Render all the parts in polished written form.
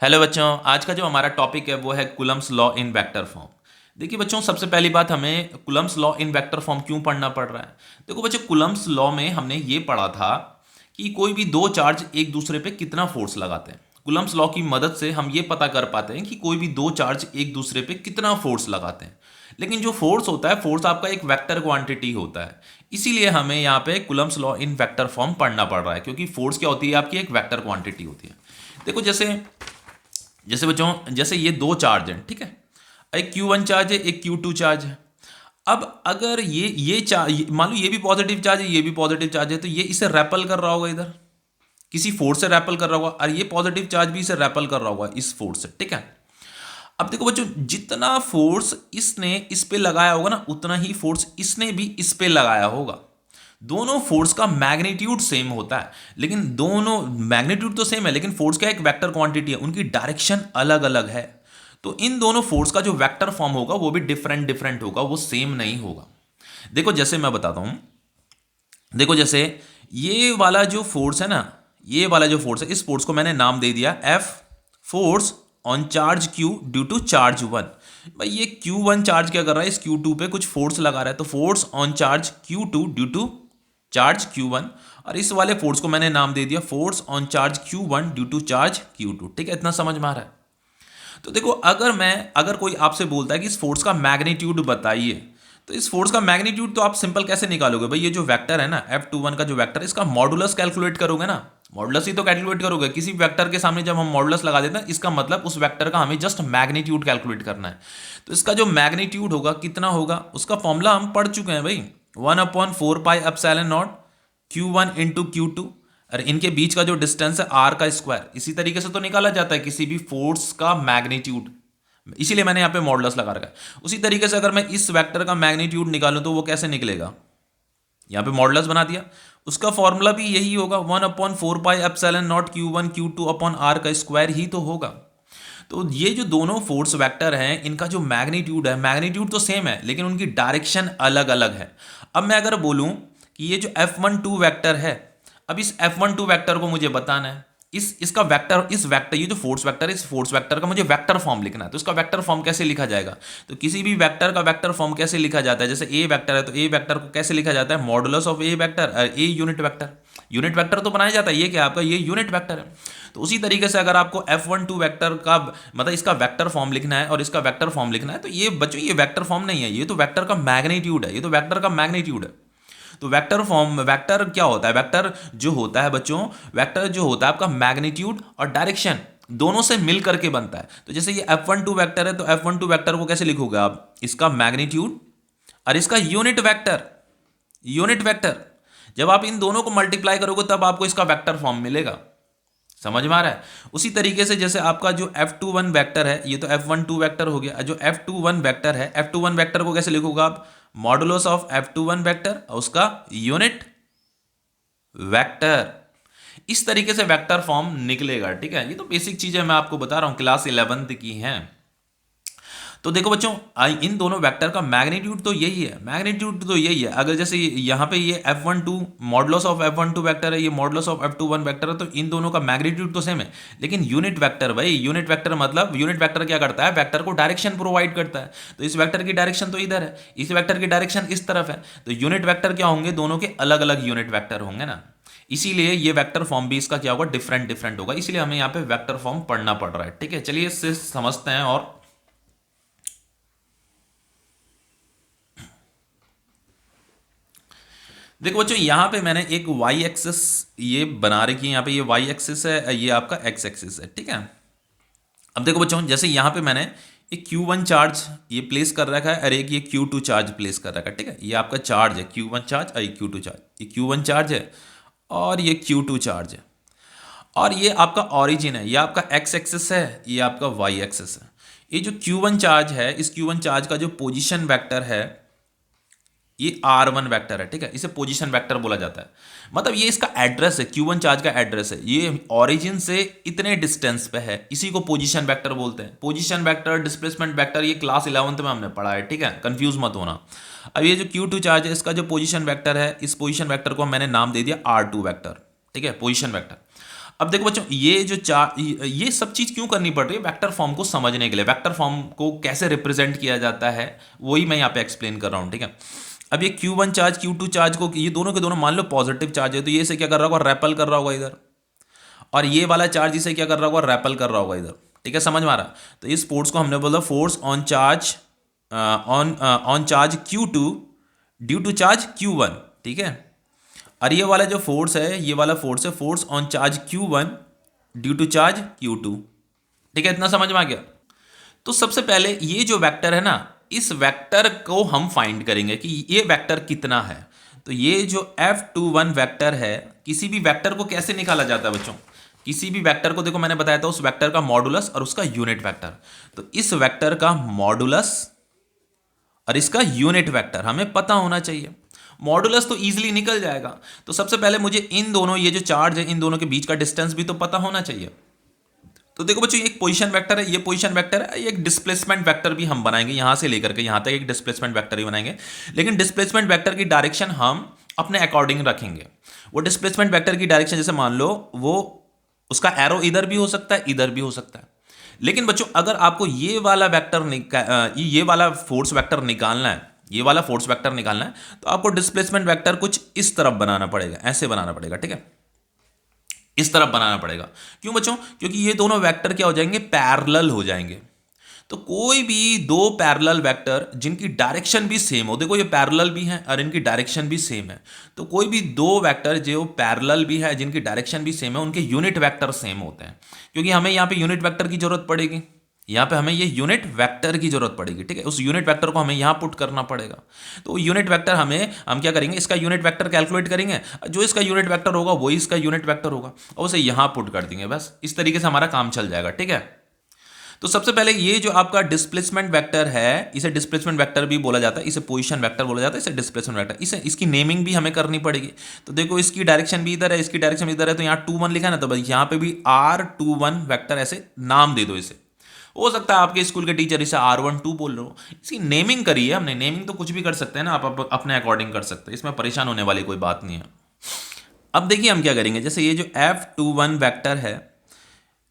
Hello बच्चों, आज का जो हमारा टॉपिक है वो है Coulomb's law in vector form. देखिए बच्चों, सबसे पहली बात हमें Coulomb's law in vector form क्यों पढ़ना पड़ रहा है। देखो बच्चों, कुलम्स लॉ में हमने ये पढ़ा था कि कोई भी दो चार्ज एक दूसरे पे कितना फोर्स लगाते हैं। कुलम्स लॉ की मदद से हम ये पता कर पाते हैं कि कोई भी दो चार्ज एक दूसरे पे कितना फोर्स लगाते हैं। लेकिन जो फोर्स होता है, फोर्स आपका एक वेक्टर क्वांटिटी होता है। इसीलिए हमें यहाँ पे Coulomb's law in vector form पढ़ना पड़ रहा है, क्योंकि फोर्स क्या होती है, आपकी एक वेक्टर क्वांटिटी होती है। देखो जैसे जैसे बच्चों, जैसे ये दो चार्ज हैं, ठीक है। एक Q1 चार्ज है, एक Q2 चार्ज है। अब अगर ये चार्ज, मान लो ये भी पॉजिटिव चार्ज है, ये भी पॉजिटिव चार्ज है, तो ये इसे रैपल कर रहा होगा, इधर किसी फोर्स से रैपल कर रहा होगा, और ये पॉजिटिव चार्ज भी इसे रैपल कर रहा होगा इस फोर्स से, ठीक है। अब देखो बच्चों, जितना फोर्स इसने इस पे लगाया होगा ना, उतना ही फोर्स इसने भी इस पे लगाया होगा। दोनों फोर्स का मैग्नीट्यूड सेम होता है, लेकिन दोनों मैग्नीट्यूड तो सेम है, लेकिन फोर्स का एक वेक्टर क्वांटिटी है, उनकी डायरेक्शन अलग अलग है। तो इन दोनों फोर्स का जो वेक्टर फॉर्म होगा वो भी डिफरेंट डिफरेंट होगा, वो सेम नहीं होगा। देखो जैसे मैं बताता हूं, देखो जैसे ये वाला जो फोर्स है ना, ये वाला जो फोर्स है, इस फोर्स को मैंने नाम दे दिया F, force on charge Q due to charge one. भाई ये Q1 चार्ज क्या कर रहा है, इस Q2 पे कुछ फोर्स लगा रहा है, तो force on charge Q2 due to charge Q1। और इस वाले फोर्स को मैंने नाम दे दिया force on charge Q1 due to charge Q2, ठीक है। इतना समझ में आ रहा है। तो देखो, अगर कोई आपसे बोलता है कि इस फोर्स का मैग्नीट्यूड बताइए, तो इस फोर्स का मैग्नीट्यूड तो आप सिंपल कैसे निकालोगे भाई। ये जो वेक्टर है ना, F21 का जो वेक्टर है, इसका मॉडुलस कैलकुलेट करोगे ना। मॉडुलस ही तो कैलकुलेट करोगे। किसी वेक्टर के सामने जब हम मॉडुलस लगा देते हैं, इसका मतलब उस वेक्टर का हमें जस्ट मैग्नीट्यूड कैलकुलेट करना है। तो इसका जो मैग्नीट्यूड होगा कितना होगा, उसका फॉर्मूला हम पढ़ चुके हैं भाई, 1/4πε0 Q1 इंटू Q2। और इनके बीच का जो डिस्टेंस है R का स्क्वायर, इसी तरीके से तो निकाला जाता है किसी भी फोर्स का मैग्नीट्यूड। इसीलिए मैंने यहाँ पे मॉडुलस लगा रखा है। उसी तरीके से अगर मैं इस वेक्टर का मैग्नीट्यूड निकालूं तो वो कैसे निकलेगा, यहाँ पे मॉडुलस बना दिया। उसका फॉर्मूला भी यही होगा, 1/4πε0 Q1 Q2 अपॉन R का स्क्वायर ही तो होगा। तो ये जो दोनों फोर्स वेक्टर हैं, इनका जो मैग्नीट्यूड है, मैग्नीट्यूड तो सेम है, लेकिन उनकी डायरेक्शन अलग अलग है। अब मैं अगर बोलूं कि ये जो F12 वेक्टर है, अब इस F12 वेक्टर को मुझे बताना है, इसका वेक्टर, इस वेक्टर, ये जो फोर्स वेक्टर है, इस फोर्स वेक्टर का मुझे वेक्टर फॉर्म लिखना है। तो इसका वेक्टर फॉर्म कैसे लिखा जाएगा, तो किसी भी वेक्टर का वेक्टर फॉर्म कैसे लिखा जाता है, जैसे ए वेक्टर है तो ए वेक्टर को कैसे लिखा जाता है, modulus of A vector, a unit vector. Unit vector तो बनाया जाता है, ये क्या आपका, ये यूनिट वेक्टर है। तो उसी तरीके से अगर आपको F12 वेक्टर का मतलब इसका वेक्टर फॉर्म लिखना है और इसका वेक्टर फॉर्म लिखना है, तो ये बच्चों ये वेक्टर फॉर्म नहीं है, ये तो वेक्टर का मैग्नीट्यूड है, ये तो वेक्टर का मैग्नीट्यूड है। तो वेक्टर फॉर्म, वेक्टर क्या होता है, वेक्टर जो होता है बच्चों, वेक्टर जो होता है आपका मैग्नीट्यूड और डायरेक्शन दोनों से मिल करके बनता है। तो जैसे ये F12 वेक्टर है, तो F12 वेक्टर को कैसे लिखोगे आप, इसका मैग्नीट्यूड और इसका यूनिट वेक्टर, यूनिट वेक्टर। जब आप इन दोनों को मल्टीप्लाई करोगे तब आपको इसका वेक्टर फॉर्म मिलेगा। समझ में आ रहा है। उसी तरीके से जैसे आपका जो F21 वेक्टर है, ये तो F12 वेक्टर हो गया। जो F21 वेक्टर है, F21 वेक्टर को कैसे लिखोगे आप, मॉडुलस ऑफ F21 वेक्टर और उसका यूनिट वेक्टर। इस तरीके से वेक्टर फॉर्म निकलेगा, ठीक है। ये तो बेसिक चीजें मैं आपको बता रहा हूं, क्लास 11th की हैं। तो देखो बच्चों, इन दोनों वेक्टर का मैग्नीट्यूड तो यही है, मैग्नीट्यूड तो यही है। अगर जैसे यहाँ पे ये F12 modulus of F12 vector है, ये मॉडुलस ऑफ F21 वेक्टर है, तो इन दोनों का मैग्नीट्यूड तो सेम है। लेकिन यूनिट वेक्टर भाई, यूनिट वेक्टर मतलब, यूनिट वेक्टर क्या करता है, वेक्टर को डायरेक्शन प्रोवाइड करता है। तो इस वेक्टर की डायरेक्शन तो इधर है, इस वेक्टर की डायरेक्शन इस तरफ है। तो यूनिट वेक्टर क्या होंगे, दोनों के अलग अलग यूनिट वेक्टर होंगे ना। इसीलिए ये वेक्टर फॉर्म भी इसका क्या होगा, डिफरेंट डिफरेंट होगा। इसलिए हमें यहाँ पे वेक्टर फॉर्म पढ़ना पड़ रहा है, ठीक है। चलिए इससे समझते हैं। और देखो बच्चों, यहाँ पे मैंने एक वाई एक्सिस ये बना रखी है, यहाँ पे ये वाई एक्सिस है, ये आपका एक्स एक्सिस है, ठीक है। अब देखो बच्चों, जैसे यहाँ पे मैंने एक Q1 चार्ज ये प्लेस कर रखा है और एक ये Q2 चार्ज प्लेस कर रखा है, ठीक है। ये आपका चार्ज है Q1 चार्ज और ये Q2 चार्ज, ये Q1 चार्ज है और ये Q2 चार्ज है। और ये आपका ऑरिजिन है, ये आपका एक्स एक्सिस है, ये आपका वाई एक्सिस है। ये जो Q1 चार्ज है, इस Q1 चार्ज का जो पोजिशन वेक्टर है, ये R1 वेक्टर है, ठीक है। इसे पोजीशन वेक्टर बोला जाता है। मतलब ये इसका एड्रेस है, Q1 चार्ज का एड्रेस है, ये ओरिजिन से इतने डिस्टेंस पे है, इसी को पोजीशन वेक्टर बोलते हैं। पोजीशन वेक्टर, डिस्प्लेसमेंट वेक्टर, ये क्लास 11th में हमने पढ़ा है, ठीक है, कंफ्यूज मत होना। अब ये जो Q2 चार्ज है, इसका जो पोजीशन वेक्टर है, इस पोजीशन वेक्टर को मैंने नाम दे दिया R2 वेक्टर, ठीक है, पोजीशन वेक्टर। अब देखो बच्चों, ये सब चीज क्यों करनी पड़ रही है? वेक्टर फॉर्म को समझने के लिए, वेक्टर फॉर्म को कैसे रिप्रेजेंट किया जाता है वही मैं यहाँ पे एक्सप्लेन कर रहा हूँ, ठीक है। अब ये Q1 चार्ज Q2 चार्ज को, ये दोनों के दोनों मान लो पॉजिटिव चार्ज है, तो ये इसे क्या कर रहा होगा? रेपल कर रहा होगा इधर, और ये वाला चार्ज इसे क्या कर रहा होगा? रेपल कर रहा होगा इधर, ठीक है, समझ में आ रहा? तो इस फोर्स को हमने बोला force on charge, on charge Q2 due to charge Q1, ठीक है। और ये वाला जो फोर्स है, ये वाला फोर्स है force on charge Q1 due to charge Q2, ठीक है, इतना समझ में आ गया? तो सबसे पहले ये जो वेक्टर है ना, इस वेक्टर को हम फाइंड करेंगे कि ये वेक्टर कितना है। तो ये जो F21 वेक्टर है, किसी भी वेक्टर को कैसे निकाला जाता है बच्चों? किसी भी वेक्टर को देखो, मैंने बताया था उस वेक्टर का मॉडुलस और उसका यूनिट वेक्टर। तो इस वेक्टर का मॉडुलस और इसका यूनिट वेक्टर हमें पता होना चाहिए। मॉडुलस तो इजीली निकल जाएगा। तो सबसे पहले मुझे इन दोनों, ये जो चार्ज है, इन दोनों के बीच का डिस्टेंस भी तो पता होना चाहिए। तो देखो बच्चों, ये एक पोजीशन वेक्टर है, ये पोजीशन वेक्टर है, ये एक डिस्प्लेसमेंट वेक्टर भी हम बनाएंगे, यहां से लेकर के यहां तक एक डिस्प्लेसमेंट वेक्टर ही बनाएंगे। लेकिन डिस्प्लेसमेंट वेक्टर की डायरेक्शन हम अपने अकॉर्डिंग रखेंगे। वो डिस्प्लेसमेंट वेक्टर की डायरेक्शन, जैसे मान लो वो उसका एरो इधर भी हो सकता है, इधर भी हो सकता है। लेकिन बच्चों, अगर आपको ये वाला वेक्टर ये वाला फोर्स वेक्टर निकालना है, ये वाला फोर्स वेक्टर निकालना है, तो आपको डिस्प्लेसमेंट वेक्टर कुछ इस तरफ बनाना पड़ेगा, ऐसे बनाना पड़ेगा, ठीक है, इस तरफ बनाना पड़ेगा। क्यों बच्चों? क्योंकि ये दोनों वेक्टर क्या हो जाएंगे? पैरेलल हो जाएंगे। तो कोई भी दो पैरेलल वेक्टर जिनकी डायरेक्शन भी सेम हो, देखो ये पैरेलल भी हैं और इनकी डायरेक्शन भी सेम है, तो कोई भी दो वेक्टर जो पैरेलल भी है, जिनकी डायरेक्शन भी सेम है, उनके यूनिट वेक्टर सेम होते हैं। क्योंकि हमें यहाँ पे यूनिट वेक्टर की जरूरत पड़ेगी, यहाँ पे हमें ये यूनिट वेक्टर की जरूरत पड़ेगी, ठीक है। उस यूनिट वेक्टर को हमें यहाँ पुट करना पड़ेगा। तो यूनिट वेक्टर हम क्या करेंगे? इसका यूनिट वेक्टर कैलकुलेट करेंगे, जो इसका यूनिट वेक्टर होगा वही इसका यूनिट वेक्टर होगा, और उसे यहाँ पुट कर देंगे। बस इस तरीके से हमारा काम चल जाएगा, ठीक है। तो सबसे पहले ये जो आपका डिस्प्लेसमेंट वेक्टर है, इसे डिस्प्लेसमेंट वेक्टर भी बोला जाता है, इसे पोजीशन वेक्टर बोला जाता है, इसे डिस्प्लेसमेंट वेक्टर, इसे इसकी नेमिंग भी हमें करनी पड़ेगी। तो देखो, इसकी डायरेक्शन भी इधर है, इसकी डायरेक्शन भी इधर है, तो यहाँ 21 लिखा है ना, तो भाई यहाँ पे भी R21 वेक्टर ऐसे नाम दे दो इसे। हो सकता है आपके स्कूल के टीचर इसे R12 बोल रहे हो, इसकी नेमिंग करी है हमने। नेमिंग तो कुछ भी कर सकते हैं ना, आप अपने अकॉर्डिंग कर सकते हैं, इसमें परेशान होने वाली कोई बात नहीं है। अब देखिए हम क्या करेंगे, जैसे ये जो F21 वेक्टर है,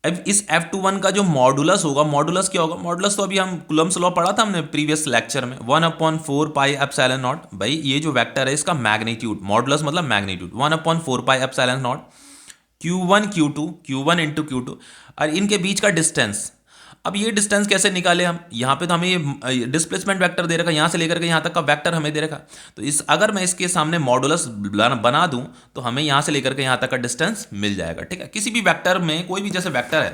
अब इस F21 का जो मॉडुलस होगा, मॉडुलस क्या होगा? मॉडुलस तो अभी हम कूलम्स लॉ पढ़ा था हमने प्रीवियस लेक्चर में, 1/4 पाई एप्सिलॉन नॉट। भाई ये जो वेक्टर है इसका मैग्नीट्यूड, मॉडुलस मतलब magnitude, 1/4 pi epsilon naught Q1 Q2, Q1 into Q2, और इनके बीच का डिस्टेंस। अब ये डिस्टेंस कैसे निकाले हम? यहाँ पे तो हमें ये डिस्प्लेसमेंट वेक्टर दे रखा है, यहाँ से लेकर के यहाँ तक का वेक्टर हमें दे रखा है। तो अगर मैं इसके सामने मॉडुलस बना दूं, तो हमें यहाँ से लेकर के यहाँ तक का डिस्टेंस मिल जाएगा, ठीक है। किसी भी वेक्टर में, कोई भी जैसे वेक्टर है,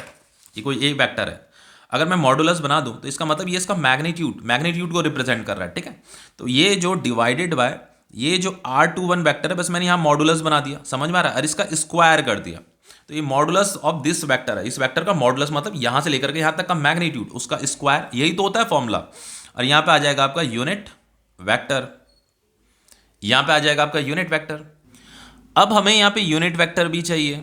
ये कोई एक वेक्टर है, अगर मैं मॉडुलस बना दूं, तो इसका मतलब ये इसका मैग्नीट्यूड को रिप्रेजेंट कर रहा है, ठीक है। तो ये जो डिवाइडेड बाय ये जो R21 वेक्टर है, बस मैंने यहाँ मॉडुलस बना दिया, समझ में आ रहा है, और इसका स्क्वायर कर दिया। तो ये मॉडुलस ऑफ दिस वेक्टर है, इस वेक्टर का मॉडुलस मतलब यहां से लेकर के यहां तक का मैग्नीट्यूड, उसका स्क्वायर, यही तो होता है फॉर्मूला। और यहां पे आ जाएगा आपका यूनिट वेक्टर, यहां पे आ जाएगा आपका यूनिट वेक्टर। अब हमें यहां पे यूनिट वेक्टर भी चाहिए।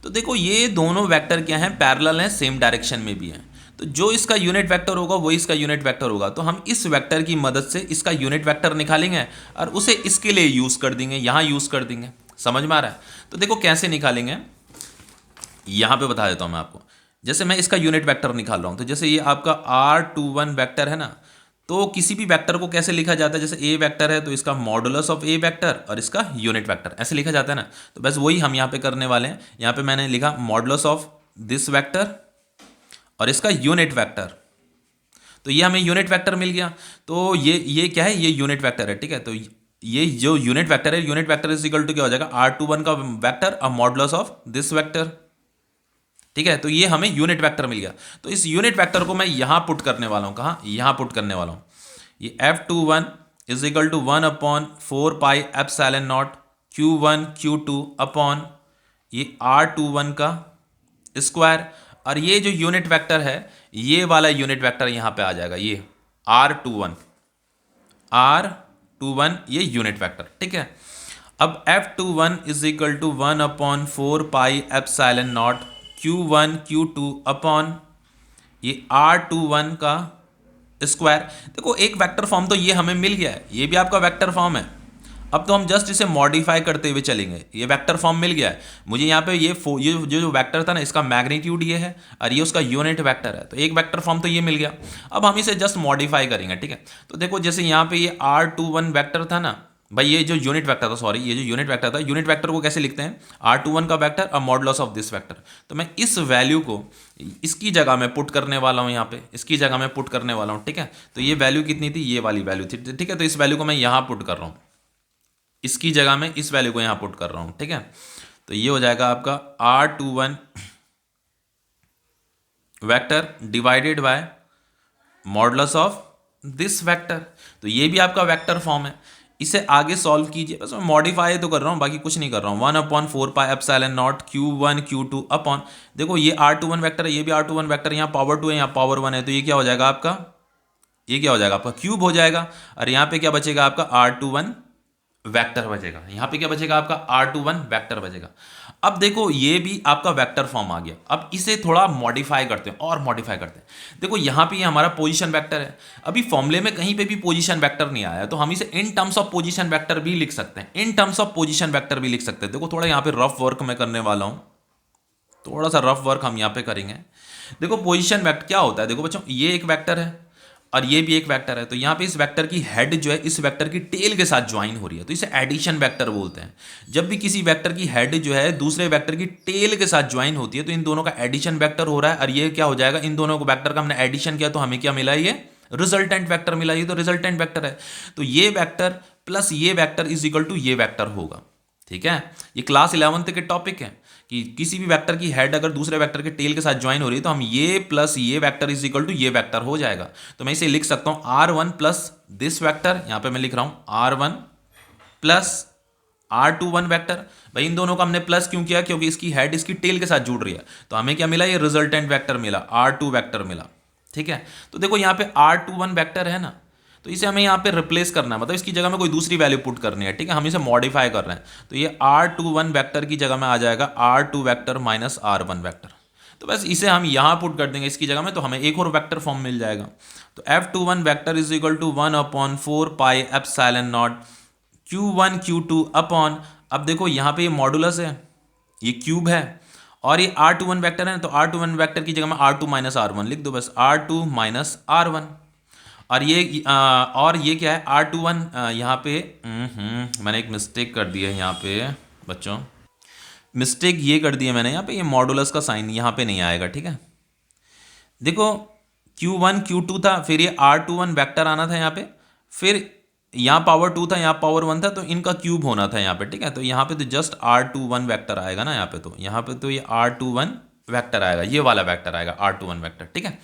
तो देखो, ये दोनों वेक्टर क्या हैं? पैरेलल हैं, सेम डायरेक्शन में भी हैं। तो जो इसका यूनिट वेक्टर होगा वही इसका यूनिट वेक्टर होगा। तो हम इस वेक्टर की मदद से इसका यूनिट वेक्टर निकालेंगे और उसे इसके लिए यूज कर देंगे, यहां यूज कर देंगे। समझ में आ रहा है? तो देखो कैसे निकालेंगे, यहां पे बता देता हूं मैं आपको। जैसे मैं इसका यूनिट वेक्टर निकाल रहा हूं, तो जैसे ये आपका R21 वेक्टर है ना, तो किसी भी वेक्टर को कैसे लिखा जाता है? जैसे ए वेक्टर है तो इसका मॉडुलस ऑफ ए वेक्टर और इसका यूनिट वेक्टर ऐसे लिखा जाता है ना। तो बस वही हम यहाँ पे करने वाले हैं। यहाँ पे मैंने लिखा मॉडुलस ऑफ दिस वेक्टर और इसका यूनिट वेक्टर, तो ये हमें यूनिट वेक्टर मिल गया। तो ये क्या है? ये यूनिट वेक्टर है, ठीक है। तो ये जो यूनिट वेक्टर है, unit vector is equal to क्या हो जाएगा? R21 का वेक्टर और मॉडुलस ऑफ दिस वेक्टर, ठीक है। तो ये हमें यूनिट वेक्टर मिल गया। तो इस यूनिट वेक्टर को मैं यहां पुट करने वाला हूं, कहां? यहां पुट करने वाला हूं। ये F21 is equal to 1/4 pi epsilon naught Q1 Q2 upon ये R21 का स्क्वायर, और ये जो यूनिट वेक्टर है, ये वाला यूनिट वेक्टर यहां पे आ जाएगा, ये R21 ये यूनिट वेक्टर, ठीक है। अब F21 is equal to 1/4 pi epsilon naught Q1 Q2 upon ये R21 का स्क्वायर। देखो एक वेक्टर फॉर्म तो ये हमें मिल गया है, ये भी आपका वेक्टर फॉर्म है। अब तो हम जस्ट इसे मॉडिफाई करते हुए चलेंगे। ये वेक्टर फॉर्म मिल गया है मुझे यहाँ पे, ये जो वेक्टर था ना, इसका मैग्नीट्यूड ये है और ये उसका यूनिट वेक्टर है, तो एक वेक्टर फॉर्म तो ये मिल गया। अब हम इसे जस्ट मॉडिफाई करेंगे, ठीक है। तो देखो जैसे यहाँ पे ये R21 वेक्टर था ना भाई, ये जो यूनिट वेक्टर था, सॉरी, ये जो यूनिट वेक्टर था, यूनिट वेक्टर को कैसे लिखते हैं, R21 का वेक्टर और मॉडुलस ऑफ दिस वेक्टर। तो मैं इस वैल्यू को इसकी जगह में पुट करने वाला हूँ, यहाँ पे इसकी जगह में पुट करने वाला हूँ, ठीक है। तो ये वैल्यू कितनी थी, ये वाली वैल्यू थी, ठीक है। तो इस वैल्यू को मैं यहाँ पुट कर रहा हूँ, इसकी जगह में इस वैल्यू को यहाँ पुट कर रहा हूँ, ठीक है। तो ये हो जाएगा आपका R21 vector divided by modulus of this vector. तो ये भी आपका वेक्टर फॉर्म है। इसे आगे सॉल्व कीजिए, बस मैं मॉडिफाई तो कर रहा हूँ, बाकी कुछ नहीं कर रहा हूँ। 1/4 pi epsilon naught Q1 Q2 upon, देखो ये R21 वेक्टर है, ये भी R21 वेक्टर, यहाँ पावर 2 है, यहाँ पावर 1 है, तो ये क्या हो जाएगा आपका, ये क्या हो जाएगा आपका क्यूब हो जाएगा। और यहाँ पे क्या बचेगा आपका R21 वेक्टर बचेगा, यहाँ पे क्या बचेगा आपका R21 वेक्टर बचेगा। अब देखो ये भी आपका वेक्टर फॉर्म आ गया। अब इसे थोड़ा मॉडिफाई करते हैं और मॉडिफाई करते हैं। देखो यहाँ पे ये हमारा पोजीशन वेक्टर है, अभी फॉर्मूले में कहीं पे भी पोजीशन वेक्टर नहीं आया, तो हम इसे in terms of position vector भी लिख सकते हैं, in terms of position vector भी लिख सकते हैं। देखो थोड़ा यहाँ पे रफ वर्क मैं करने वाला हूँ, थोड़ा सा रफ वर्क हम यहाँ पे करेंगे। देखो पोजीशन वेक्टर क्या होता है, देखो बच्चों ये एक वेक्टर है और ये भी एक वेक्टर है, तो यहाँ पे इस वेक्टर की हेड जो है इस वेक्टर की टेल के साथ ज्वाइन हो रही है, तो इसे एडिशन वेक्टर बोलते हैं। जब भी किसी वेक्टर की हेड जो है दूसरे वेक्टर की टेल के साथ ज्वाइन होती है तो इन दोनों का एडिशन वेक्टर हो रहा है, और ये क्या हो जाएगा, इन दोनों को वेक्टर का हमने एडिशन किया तो हमें क्या मिला, ये रिजल्टेंट वेक्टर मिला, ये तो रिजल्टेंट वेक्टर है। तो ये वेक्टर प्लस ये वेक्टर इज इक्वल टू ये वेक्टर होगा, ठीक है। ये क्लास 11th के टॉपिक है कि किसी भी वेक्टर की हेड अगर दूसरे वेक्टर के टेल के साथ ज्वाइन हो रही है तो हम ये प्लस ये वेक्टर इज इक्वल टू ये वेक्टर हो जाएगा। तो मैं इसे लिख सकता हूं R1 प्लस दिस वेक्टर, यहां पे मैं लिख रहा हूं R1 प्लस R21 वेक्टर। भाई इन दोनों का हमने प्लस क्यों किया, क्योंकि इसकी हेड इसकी टेल के साथ जुड़ रही है, तो हमें क्या मिला, ये रिजल्टेंट वेक्टर मिला, R2 वेक्टर मिला, ठीक है। तो देखो यहाँ पे R21 वेक्टर है ना, तो इसे हमें यहाँ पे रिप्लेस करना है, मतलब इसकी जगह में कोई दूसरी वैल्यू पुट करनी है, ठीक है। हम इसे मॉडिफाई कर रहे हैं, तो ये R21 वेक्टर की जगह में आ जाएगा R2 vector minus R1 vector. तो बस इसे हम यहाँ पुट कर देंगे इसकी जगह में, तो हमें एक और वेक्टर फॉर्म मिल जाएगा। तो F21 vector is equal to 1/4 pi epsilon naught Q1 Q2 upon, अब देखो यहाँ पे ये मॉडुलस है, ये क्यूब है, और ये R21 वेक्टर है, तो R21 वेक्टर की जगह में R2 माइनस R1 लिख दो, बस R2 माइनस R1। और ये क्या है, R21 यहाँ पे मैंने एक मिस्टेक कर दी है यहाँ पे बच्चों, मिस्टेक ये कर दी है मैंने यहाँ पे, ये मॉडुलस का साइन यहाँ पे नहीं आएगा, ठीक है। देखो Q1 Q2 था, फिर ये R21 वेक्टर आना था यहाँ पे, फिर यहाँ पावर 2 था, यहाँ पावर 1 था, तो इनका क्यूब होना था यहाँ पे, ठीक है। तो यहाँ पे तो जस्ट R21 वेक्टर आएगा ना यहाँ पे, तो यहाँ पे तो ये R21 वेक्टर आएगा, ये वाला वेक्टर आएगा R21 वेक्टर, ठीक है।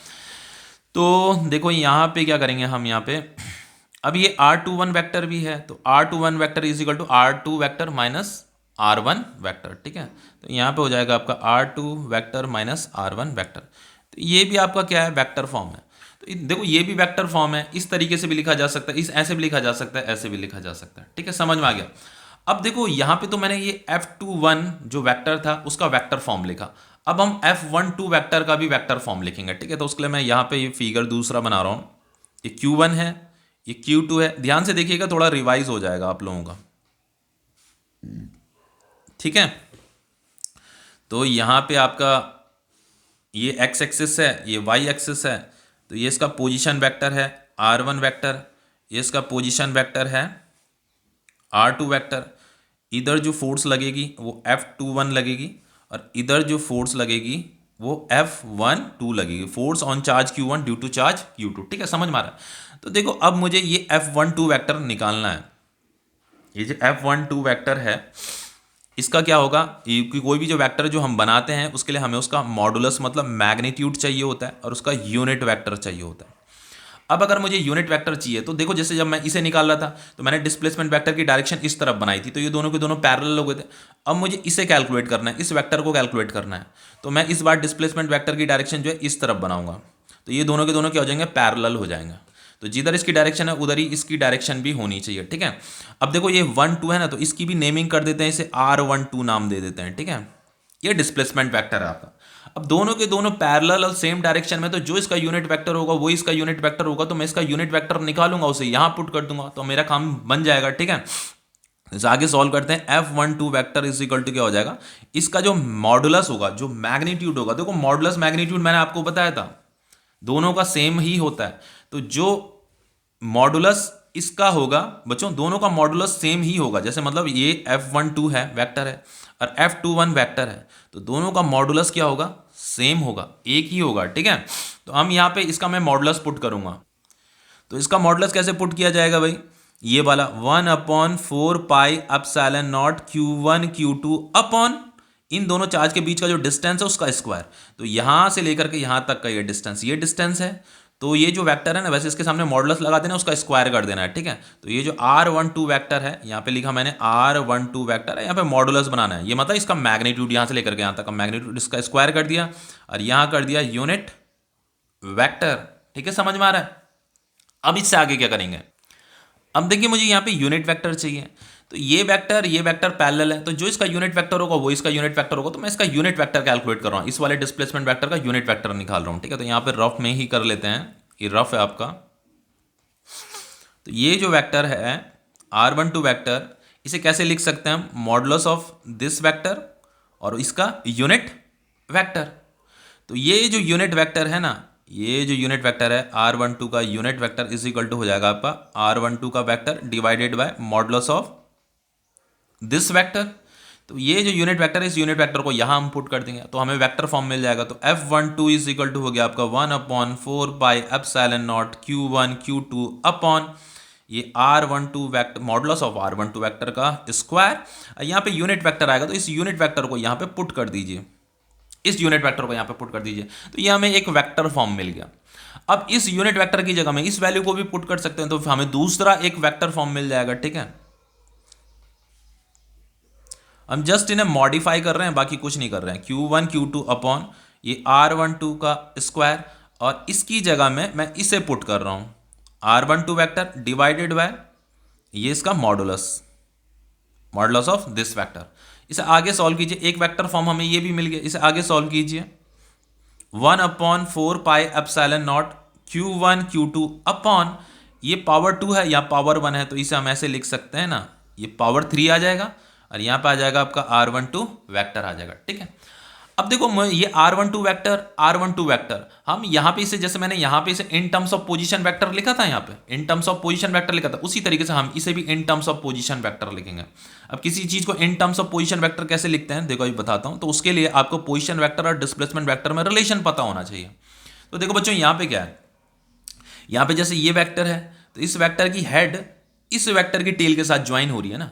तो देखो यहाँ पे क्या करेंगे हम, यहाँ पे अब ये R21 वेक्टर भी है, तो R21 vector is equal to R2 vector minus R1 vector, ठीक है। तो यहाँ पे हो जाएगा आपका R2 vector minus R1 vector. तो ये भी आपका क्या है, वेक्टर फॉर्म है। तो देखो ये भी वेक्टर फॉर्म है, इस तरीके से भी लिखा जा सकता है, इस ऐसे भी लिखा जा सकता है, ऐसे भी लिखा जा सकता है, ठीक है, समझ में आ गया। अब देखो यहाँ पे तो मैंने ये F21 जो वेक्टर था उसका वेक्टर फॉर्म लिखा, अब हम F12 वेक्टर का भी वेक्टर फॉर्म लिखेंगे, ठीक है। तो उसके लिए मैं यहाँ पे ये फिगर दूसरा बना रहा हूँ, ये Q1 है, ये Q2 है, ध्यान से देखिएगा, थोड़ा रिवाइज हो जाएगा आप लोगों का, ठीक है। तो यहाँ पे आपका ये x एक्सिस है, ये y एक्सिस है, तो ये इसका पोजीशन वेक्टर है R1 वेक्टर, ये इसका पोजीशन वेक्टर है R2 वेक्टर। इधर जो फोर्स लगेगी वो F21 लगेगी, और इधर जो फोर्स लगेगी वो F12 लगेगी, force on charge Q1 due to charge Q2, ठीक है, समझ में आ रहा है। तो देखो अब मुझे ये F12 वेक्टर निकालना है। ये जो F12 वेक्टर है इसका क्या होगा, कोई भी जो वेक्टर जो हम बनाते हैं उसके लिए हमें उसका मॉडुलस मतलब मैग्नीट्यूड चाहिए होता है, और उसका यूनिट वेक्टर चाहिए होता है। अब अगर मुझे यूनिट वेक्टर चाहिए तो देखो, जैसे जब मैं इसे निकाल रहा था तो मैंने डिस्प्लेसमेंट वेक्टर की डायरेक्शन इस तरफ बनाई थी, तो ये दोनों के दोनों पैरेलल हो गए थे। अब मुझे इसे कैलकुलेट करना है, इस वेक्टर को कैलकुलेट करना है, तो मैं इस बार डिस्प्लेसमेंट वेक्टर की डायरेक्शन जो है इस तरफ बनाऊंगा, तो ये दोनों के दोनों क्या हो जाएंगे, पैरेलल हो जाएंगे। तो जिधर इसकी डायरेक्शन है उधर ही इसकी डायरेक्शन भी होनी चाहिए, ठीक है। अब देखो ये 1 2 है ना, तो इसकी भी नेमिंग कर देते हैं, इसे R12 नाम दे देते हैं, ठीक है। ये डिस्प्लेसमेंट वेक्टर है आपका। अब दोनों के दोनों पैरेलल और सेम डायरेक्शन में, तो जो इसका यूनिट वेक्टर होगा वो इसका यूनिट वेक्टर होगा, तो मैं इसका यूनिट वेक्टर निकालूंगा, उसे यहां पुट कर दूंगा, तो मेरा काम बन जाएगा, ठीक है। इसे आगे सॉल्व करते हैं। F12 vector is equal to क्या हो जाएगा, इसका जो मॉडुलस होगा, जो मैग्नीट्यूड होगा, देखो मॉडुलस मैग्नीट्यूड मैंने आपको बताया था दोनों का सेम ही होता है, तो जो मॉडुलस इसका होगा बच्चों, दोनों का मॉडुलस सेम ही होगा। जैसे मतलब ये F12 है वेक्टर है और F21 वेक्टर है, तो दोनों का मॉडुलस क्या होगा, सेम होगा, एक ही होगा। ठीक है, तो हम यहाँ पे इसका मैं मॉडुलस पुट करूंगा, तो इसका मॉडुलस कैसे पुट किया जाएगा भाई, ये वाला 1/4 pi epsilon naught Q1 Q2 upon इन दोनों चार्ज के बीच का जो डिस्टेंस है उसका स्क्वायर। तो यहां से लेकर के यहां तक का ये डिस्टेंस है, तो ये जो वेक्टर है ना, वैसे इसके सामने मॉडुलस लगा देना, उसका स्क्वायर कर देना है। ठीक है, तो ये जो R12 वेक्टर है, यहाँ पे लिखा मैंने R12 वेक्टर है, यहाँ पे मॉडुलस बनाना है, ये मतलब इसका मैग्नीट्यूड यहाँ से लेकर के यहाँ तक का मैग्नीट्यूड, इसका स्क्वायर कर दिया और यहाँ कर दिया यूनिट वेक्टर। ठीक है, समझ में आ रहा है। अब इससे आगे क्या करेंगे, अब देखिए मुझे यहाँ पे यूनिट वेक्टर चाहिए, तो ये वेक्टर पैरेलल है, तो जो इसका यूनिट वेक्टर होगा वो इसका यूनिट वेक्टर होगा, तो मैं इसका यूनिट वेक्टर कैलकुलेट कर रहा हूँ, इस वाले डिस्प्लेसमेंट वेक्टर का यूनिट वेक्टर निकाल रहा हूँ। ठीक है, तो यहाँ पे रफ में ही कर लेते हैं, ये रफ है आपका। तो ये जो वेक्टर है R12 वेक्टर, इसे कैसे लिख सकते हैं हम, मॉडुलस ऑफ दिस वेक्टर और इसका यूनिट वेक्टर। तो ये जो यूनिट वेक्टर है ना, ये जो यूनिट वेक्टर है R12 का unit vector is equal to हो जाएगा आपका R12 का vector divided by modulus of this vector. तो ये जो यूनिट वेक्टर है, इस यूनिट वेक्टर को यहाँ हम पुट कर देंगे तो हमें वेक्टर फॉर्म मिल जाएगा। तो F12 इज इक्वल टू हो गया आपका 1/4 pi epsilon naught Q1 Q2 upon ये R12 vector, modulus of R12 vector का स्क्वायर। यहाँ पे यूनिट वेक्टर आएगा, तो इस यूनिट वेक्टर को यहाँ पे पुट कर दीजिए, इस यूनिट वेक्टर को यहाँ पे पुट कर दीजिए, तो ये हमें एक वेक्टर फॉर्म मिल गया। अब इस यूनिट वेक्टर की जगह में इस वैल्यू को भी पुट कर सकते हैं, तो हमें दूसरा एक वेक्टर फॉर्म मिल जाएगा। ठीक है, हम जस्ट इन्हें मॉडिफाई कर रहे हैं, बाकी कुछ नहीं कर रहे हैं। Q1 Q2 अपॉन ये R12 का स्क्वायर, और इसकी जगह में मैं इसे पुट कर रहा हूं R12 वेक्टर डिवाइडेड बाय ये इसका मॉडुलस ऑफ दिस वेक्टर। इसे आगे सॉल्व कीजिए, एक वेक्टर फॉर्म हमें ये भी मिल गया, इसे आगे सॉल्व कीजिए। 1/4 pi epsilon naught Q1 Q2 upon ये पावर 2 है या पावर 1 है, तो इसे हम ऐसे लिख सकते हैं ना, ये पावर 3 आ जाएगा और यहाँ पे आ जाएगा आपका R12 वेक्टर आ जाएगा। ठीक है, अब देखो ये R12 वेक्टर हम यहाँ पे इसे, जैसे मैंने यहाँ पे इसे in terms of position vector लिखा था, यहाँ पे in terms of position vector लिखा था, उसी तरीके से हम इसे भी in terms of position vector लिखेंगे। अब किसी चीज को in terms of position vector कैसे लिखते हैं, देखो अभी बताता हूँ। तो उसके लिए आपको पोजीशन वेक्टर और डिस्प्लेसमेंट वेक्टर में रिलेशन पता होना चाहिए। तो देखो बच्चों यहाँ पे क्या है, यहाँ पे जैसे ये वेक्टर है, तो इस वेक्टर की हेड इस वेक्टर की टेल के साथ ज्वाइन हो रही है ना,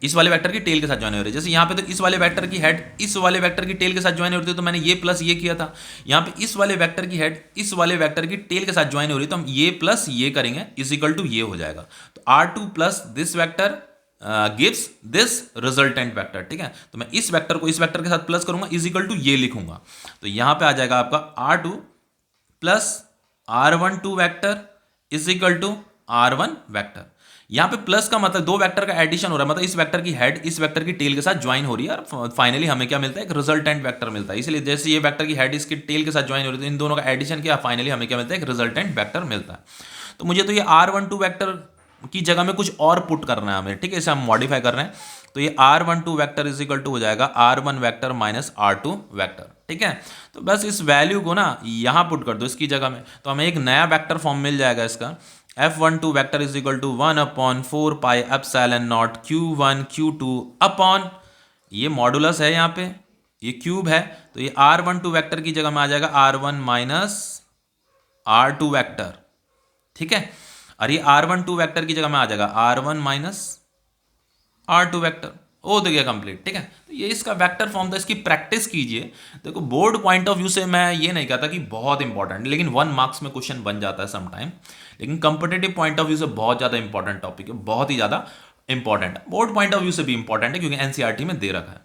इस वाले वेक्टर की टेल के साथ ज्वाइन हो रही है। जैसे यहाँ पे तो इस वाले वेक्टर की हेड इस वाले वेक्टर की टेल के साथ ज्वाइन हो रही है, तो मैंने ये प्लस ये किया था। यहाँ पे इस वाले वेक्टर की हेड इस वाले वेक्टर की टेल के साथ ज्वाइन हो रही है, तो हम ये प्लस ये करेंगे इज इक्वल टू ये हो जाएगा। तो R2 plus this vector gives this resultant vector. ठीक है, तो मैं इस वेक्टर को इस वेक्टर के साथ प्लस करूंगा, इज इक्वल टू ये लिखूंगा, तो यहाँ पे आ जाएगा आपका R2 plus R12 vector is equal to R1 vector. यहाँ पे प्लस का मतलब दो वेक्टर का एडिशन हो रहा है, मतलब इस वेक्टर की हेड इस वेक्टर की टेल के साथ ज्वाइन हो रही है, और फाइनली हमें क्या मिलता है, एक रिजल्टेंट वेक्टर मिलता है। इसलिए जैसे ये वेक्टर की हेड इसकी टेल के साथ ज्वाइन हो रही है, तो इन दोनों का एडिशन किया, फाइनली हमें क्या मिलता है, एक रिजल्टेंट वेक्टर मिलता है। तो मुझे तो ये R12 वेक्टर की जगह में कुछ और पुट करना है हमें। ठीक है, इसे हम मॉडिफाई कर रहे हैं, तो ये R12 vector is equal to हो जाएगा R1 vector minus R2 vector. ठीक है, तो बस इस वैल्यू को ना यहाँ पुट कर दो इसकी जगह में, तो हमें एक नया वेक्टर फॉर्म मिल जाएगा इसका। F12 vector is equal to 1/4 pi epsilon naught Q1 Q2 upon ये मॉडुलस है, यहाँ पे ये क्यूब है, तो ये R12 वेक्टर की जगह में आ जाएगा R1 माइनस R2 वेक्टर। ठीक है, और ये R12 वेक्टर की जगह में आ जाएगा R1 माइनस R2 वेक्टर। हो तो गया कंप्लीट। ठीक है, तो ये इसका वेक्टर फॉर्म था, इसकी प्रैक्टिस कीजिए। देखो बोर्ड पॉइंट ऑफ व्यू से मैं ये नहीं कहता कि बहुत इंपॉर्टेंट, लेकिन 1 मार्क्स में क्वेश्चन बन जाता है समटाइम, लेकिन कंपिटेटिव पॉइंट ऑफ व्यू से बहुत ज़्यादा इंपॉर्टेंट टॉपिक है, बहुत ही ज़्यादा इंपॉर्टेंट है। बोर्ड पॉइंट ऑफ व्यू से भी इंपॉर्टेंट है क्योंकि एनसीईआरटी में दे रखा है।